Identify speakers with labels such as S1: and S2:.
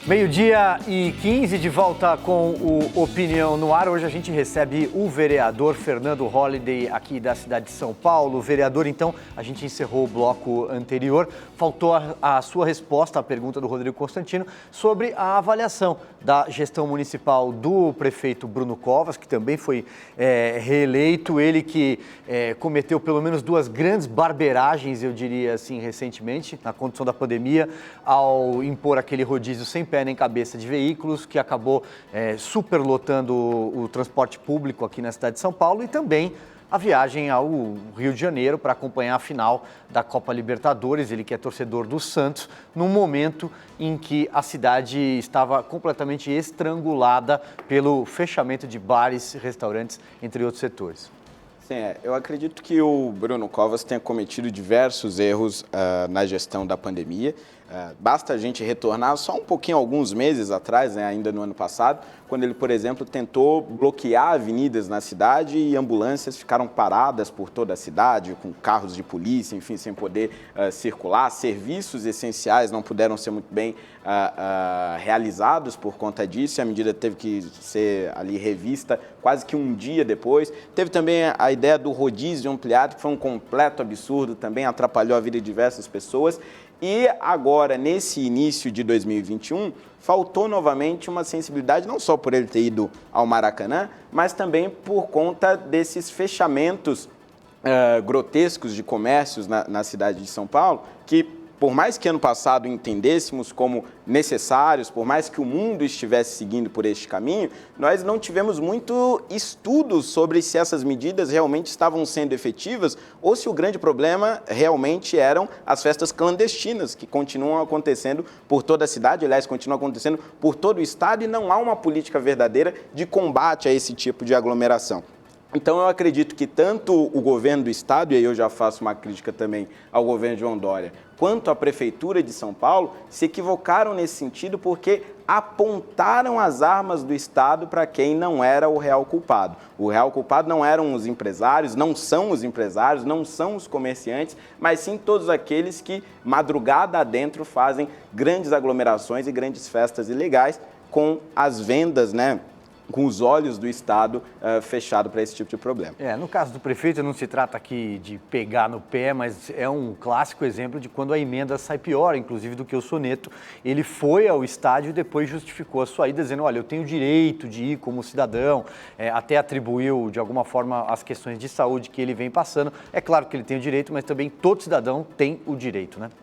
S1: Meio-dia e 15, de volta com o Opinião no Ar. Hoje a gente recebe o vereador Fernando Holliday, aqui da cidade de São Paulo. Vereador, então, a gente encerrou o bloco anterior. Faltou a sua resposta à pergunta do Rodrigo Constantino sobre a avaliação da gestão municipal do prefeito Bruno Covas, que também foi reeleito. Ele que cometeu pelo menos duas grandes barbeiragens, eu diria assim, recentemente, na condição da pandemia, ao impor aquele rodízio sem pé nem cabeça de veículos, que acabou superlotando o transporte público aqui na cidade de São Paulo, e também a viagem ao Rio de Janeiro para acompanhar a final da Copa Libertadores. Ele que é torcedor do Santos, num momento em que a cidade estava completamente estrangulada pelo fechamento de bares, restaurantes, entre outros setores.
S2: Sim, eu acredito que o Bruno Covas tenha cometido diversos erros na gestão da pandemia. Basta a gente retornar só um pouquinho, alguns meses atrás, ainda no ano passado, quando ele, por exemplo, tentou bloquear avenidas na cidade e ambulâncias ficaram paradas por toda a cidade, com carros de polícia, enfim, sem poder circular. Serviços essenciais não puderam ser muito bem realizados por conta disso. A medida teve que ser ali revista quase que um dia depois. Teve também a ideia do rodízio ampliado, que foi um completo absurdo, também atrapalhou a vida de diversas pessoas. E agora, nesse início de 2021, faltou novamente uma sensibilidade, não só por ele ter ido ao Maracanã, mas também por conta desses fechamentos grotescos de comércios na cidade de São Paulo, que, por mais que ano passado entendêssemos como necessários, por mais que o mundo estivesse seguindo por este caminho, nós não tivemos muito estudos sobre se essas medidas realmente estavam sendo efetivas ou se o grande problema realmente eram as festas clandestinas, que continuam acontecendo por toda a cidade, aliás, continuam acontecendo por todo o estado, e não há uma política verdadeira de combate a esse tipo de aglomeração. Então, eu acredito que tanto o governo do estado, e aí eu já faço uma crítica também ao governo de João Dória, quanto a prefeitura de São Paulo, se equivocaram nesse sentido porque apontaram as armas do estado para quem não era o real culpado. O real culpado não eram os empresários, não são os empresários, não são os comerciantes, mas sim todos aqueles que, madrugada adentro, fazem grandes aglomerações e grandes festas ilegais com as vendas, com os olhos do Estado fechado para esse tipo de problema.
S1: No caso do prefeito, não se trata aqui de pegar no pé, mas é um clássico exemplo de quando a emenda sai pior, inclusive, do que o soneto. Ele foi ao estádio e depois justificou a sua ida, dizendo, olha, eu tenho o direito de ir como cidadão, até atribuiu, de alguma forma, as questões de saúde que ele vem passando. É claro que ele tem o direito, mas também todo cidadão tem o direito,